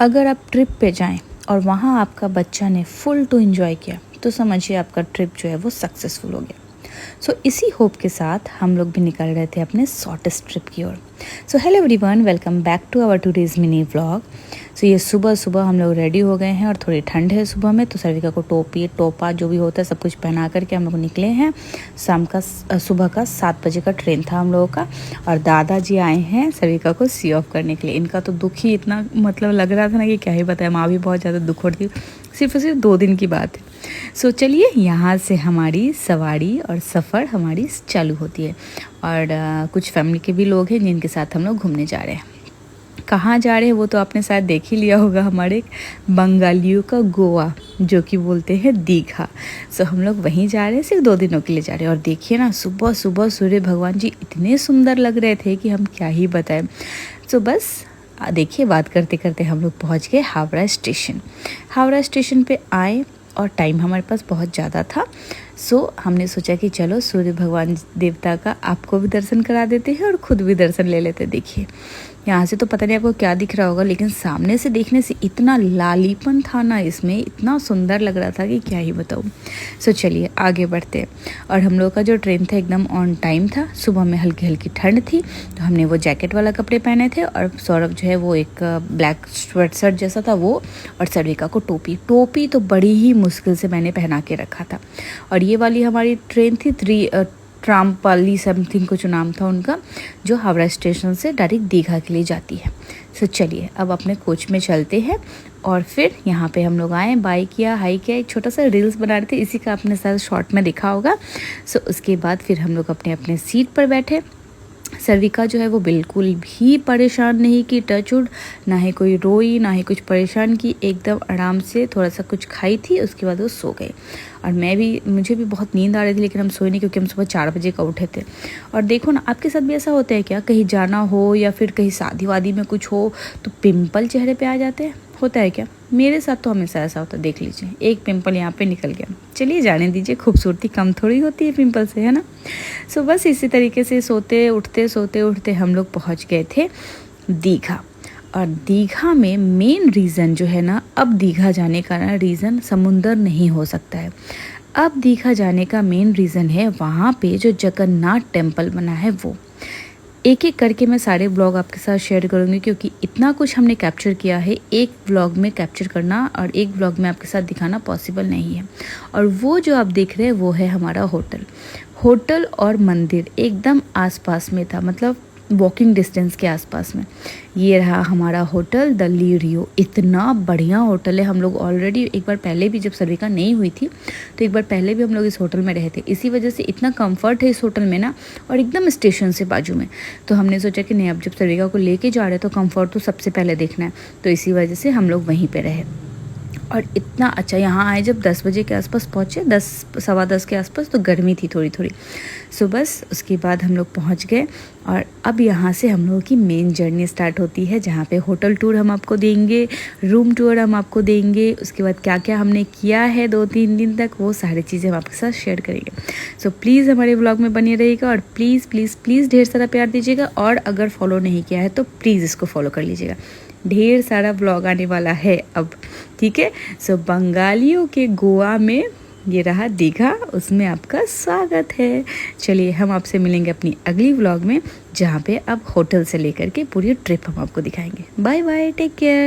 अगर आप ट्रिप पे जाएं और वहाँ आपका बच्चा ने फुल टू एंजॉय किया तो समझिए आपका ट्रिप जो है वो सक्सेसफुल हो गया। इसी होप के साथ हम लोग भी निकल रहे थे अपने शॉर्टेस्ट ट्रिप की ओर। Hello everyone, welcome back to our today's mini vlog. ये सुबह सुबह हम लोग रेडी हो गए हैं और थोड़ी ठंड है सुबह में, तो सर्विका को टोपी टोपा जो भी होता है सब कुछ पहना करके हम लोग निकले हैं। सुबह का 7 बजे का ट्रेन था हम लोगों का, और दादाजी आए हैं सर्विका को सी ऑफ करने के लिए। इनका तो दुख ही इतना मतलब लग रहा था ना कि क्या ही बताए, माँ भी बहुत ज़्यादा दुख होती, सिर्फ 2 दिन की बात है। चलिए यहाँ से हमारी सवारी और सफ़र हमारी चालू होती है, और कुछ फैमिली के भी लोग हैं जिनके साथ हम लोग घूमने जा रहे हैं। कहाँ जा रहे हैं वो तो आपने शायद देख ही लिया होगा, हमारे बंगालियों का गोवा जो कि बोलते हैं दीघा। हम लोग वहीं जा रहे हैं, सिर्फ 2 दिनों के लिए जा रहे हैं। और देखिए ना, सुबह सुबह सूर्य भगवान जी इतने सुंदर लग रहे थे कि हम क्या ही बताएं। बस देखिए, बात करते करते हम लोग पहुँच गए हावड़ा स्टेशन। हावड़ा स्टेशन पे आए और टाइम हमारे पास बहुत ज़्यादा था। हमने सोचा कि चलो सूर्य भगवान देवता का आपको भी दर्शन करा देते हैं और ख़ुद भी दर्शन ले लेते। देखिए यहाँ से तो पता नहीं आपको क्या दिख रहा होगा, लेकिन सामने से देखने से इतना लालीपन था ना इसमें, इतना सुंदर लग रहा था कि क्या ही बताऊँ। चलिए आगे बढ़ते हैं। और हम लोग का जो ट्रेन था एकदम ऑन टाइम था। सुबह में हल्की हल्की ठंड थी तो हमने वो जैकेट वाला कपड़े पहने थे, और सौरभ जो है वो एक ब्लैक स्वेट शर्ट जैसा था वो, और सर्विका को टोपी तो बड़ी ही मुश्किल से मैंने पहना के रखा था। और ये वाली हमारी ट्रेन थी ट्राम्पाली समथिंग कुछ नाम था उनका, जो हावड़ा स्टेशन से डायरेक्ट दीघा के लिए जाती है। चलिए अब अपने कोच में चलते हैं। और फिर यहाँ पे हम लोग आए, बाय किया, हाई किया, एक छोटा सा रील्स बना रहे थे, इसी का अपने साथ शॉर्ट में देखा होगा। उसके बाद फिर हम लोग अपने अपने सीट पर बैठे। सर्विका जो है वो बिल्कुल भी परेशान नहीं की, टचवुड, ना ही कोई रोई ना ही कुछ परेशान की, एकदम आराम से थोड़ा सा कुछ खाई थी, उसके बाद वो सो गए। और मुझे भी बहुत नींद आ रही थी, लेकिन हम सोए नहीं क्योंकि हम सुबह 4 बजे का उठे थे। और देखो ना, आपके साथ भी ऐसा होता है क्या, कहीं जाना हो या फिर कहीं शादी वादी में कुछ हो तो पिंपल चेहरे पे आ जाते हैं, होता है क्या? मेरे साथ तो हमेशा ऐसा होता है। देख लीजिए, एक पिंपल यहाँ पे निकल गया। चलिए जाने दीजिए, खूबसूरती कम थोड़ी होती है पिंपल से, है ना। बस इसी तरीके से सोते उठते हम लोग पहुँच गए थे दीघा। और दीघा में मेन रीज़न जो है ना, अब दीघा जाने का ना रीज़न समुंदर नहीं हो सकता है। अब दीघा जाने का मेन रीज़न है वहाँ पे जो जगन्नाथ टेम्पल बना है वो। एक एक करके मैं सारे ब्लॉग आपके साथ शेयर करूँगी, क्योंकि इतना कुछ हमने कैप्चर किया है, एक ब्लॉग में कैप्चर करना और एक ब्लॉग में आपके साथ दिखाना पॉसिबल नहीं है। और वो जो आप देख रहे हैं वो है हमारा होटल और मंदिर एकदम आसपास में था, मतलब वॉकिंग डिस्टेंस के आसपास में। ये रहा हमारा होटल द लीरियो। इतना बढ़िया होटल है। हम लोग ऑलरेडी एक बार पहले भी, जब सर्विका नहीं हुई थी तो एक बार पहले भी हम लोग इस होटल में रहे थे। इसी वजह से इतना कंफर्ट है इस होटल में ना, और एकदम स्टेशन से बाजू में। तो हमने सोचा कि नहीं, अब जब सर्विका को लेके जा रहे हैं तो कंफर्ट तो सबसे पहले देखना है, तो इसी वजह से हम लोग वहीं पर रहे। और इतना अच्छा, यहाँ आए जब 10 बजे के आसपास पहुँचे, 10 सवा 10 के आसपास, तो गर्मी थी थोड़ी थोड़ी। बस उसके बाद हम लोग पहुँच गए। और अब यहाँ से हम लोगों की मेन जर्नी स्टार्ट होती है, जहाँ पे होटल टूर हम आपको देंगे, रूम टूर हम आपको देंगे, उसके बाद क्या क्या हमने किया है 2-3 दिन तक, वो सारी चीज़ें हम आपके साथ शेयर करेंगे। प्लीज़ हमारे ब्लॉग में बने रहिएगा, और प्लीज़ प्लीज़ प्लीज़ ढेर सारा प्यार दीजिएगा। और अगर फॉलो नहीं किया है तो प्लीज़ इसको फॉलो कर लीजिएगा, ढेर सारा ब्लॉग आने वाला है अब, ठीक है। बंगालियों के गोवा में ये रहा दीघा, उसमें आपका स्वागत है। चलिए हम आपसे मिलेंगे अपनी अगली व्लॉग में, जहाँ पे अब होटल से लेकर के पूरी ट्रिप हम आपको दिखाएंगे। Bye bye, take care.